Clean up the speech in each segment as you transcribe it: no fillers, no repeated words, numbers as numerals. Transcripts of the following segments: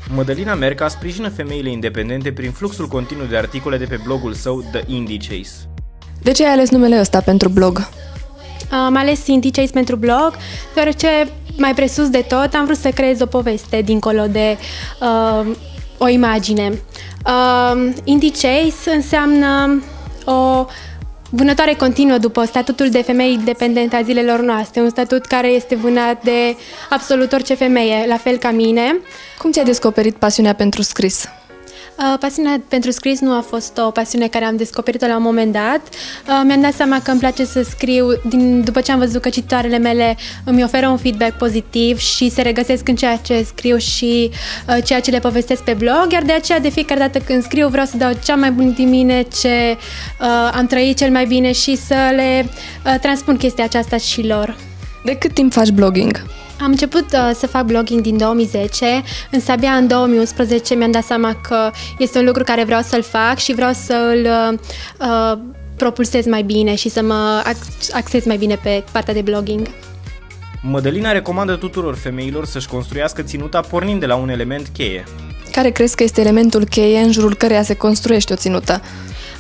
Mădălina Merca sprijină femeile independente prin fluxul continuu de articole de pe blogul său The Indie Chase. De ce ai ales numele ăsta pentru blog? Am ales Indie Chase pentru blog, deoarece mai presus de tot am vrut să creez o poveste dincolo de o imagine. Indie Chase înseamnă o vânătoare continuă după statutul de femeie independentă a zilelor noastre, un statut care este vânat de absolut orice femeie, la fel ca mine. Cum ți-ai descoperit pasiunea pentru scris? Pasiunea pentru scris nu a fost o pasiune care am descoperit-o la un moment dat. Mi-am dat seama că îmi place să scriu după ce am văzut că cititoarele mele îmi oferă un feedback pozitiv și se regăsesc în ceea ce scriu și ceea ce le povestesc pe blog, iar de aceea de fiecare dată când scriu vreau să dau cea mai bună din mine, ce am trăit cel mai bine și să le transpun chestia aceasta și lor. De cât timp faci blogging? Am început să fac blogging din 2010, însă abia în 2011 mi-am dat seama că este un lucru care vreau să-l fac și vreau să-l propulsez mai bine și să mă axez mai bine pe partea de blogging. Mădălina recomandă tuturor femeilor să-și construiască ținuta pornind de la un element cheie. Care crezi că este elementul cheie în jurul căreia se construiește o ținută?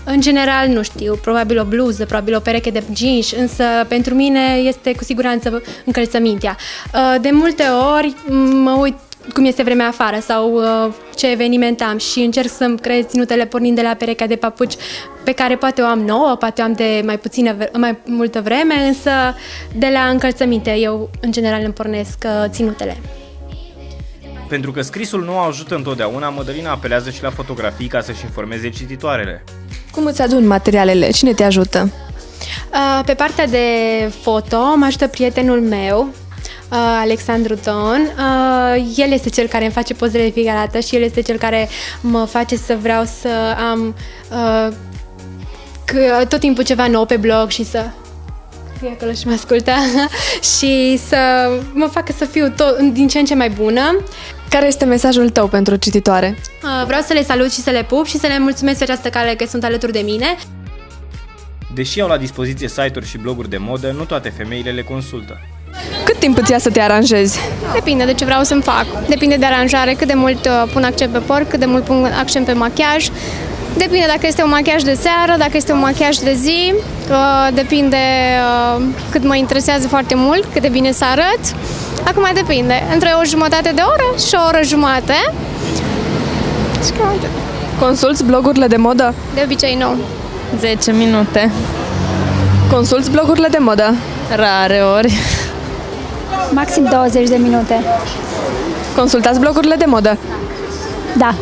În general, nu știu, probabil o bluză, probabil o pereche de jeans, însă pentru mine este cu siguranță încălțămintea. De multe ori mă uit cum este vremea afară sau ce eveniment am și încerc să-mi creez ținutele pornind de la perechea de papuci pe care poate o am nouă, poate o am de mai multă vreme, însă de la încălțăminte eu în general îmi pornesc ținutele. Pentru că scrisul nu ajută întotdeauna, Mădălina apelează și la fotografii ca să-și informeze cititoarele. Cum îți aduni materialele? Cine te ajută? Pe partea de foto mă ajută prietenul meu, Alexandru Don. El este cel care îmi face pozele de fiecare dată și el este cel care mă face să vreau să am tot timpul ceva nou pe blog și să... E acolo și mă ascultă și să mă facă să fiu din ce în ce mai bună. Care este mesajul tău pentru cititoare? Vreau să le salut și să le pup și să le mulțumesc pe această cale că sunt alături de mine. Deși au la dispoziție site-uri și bloguri de modă, nu toate femeile le consultă. Cât timp îți ia să te aranjezi? Depinde de ce vreau să-mi fac. Depinde de aranjare, cât de mult pun accent pe păr, cât de mult pun accent pe machiaj. Depinde dacă este un machiaj de seară, dacă este un machiaj de zi. Depinde cât mă interesează foarte mult, cât de bine să arăt. Acum depinde. Între o jumătate de oră și o oră jumate. Și cam atât. Consulți blogurile de modă? De obicei nu. 10 minute. Consulți blogurile de modă? Rare ori. Maxim 20 de minute. Consultați blogurile de modă? Da.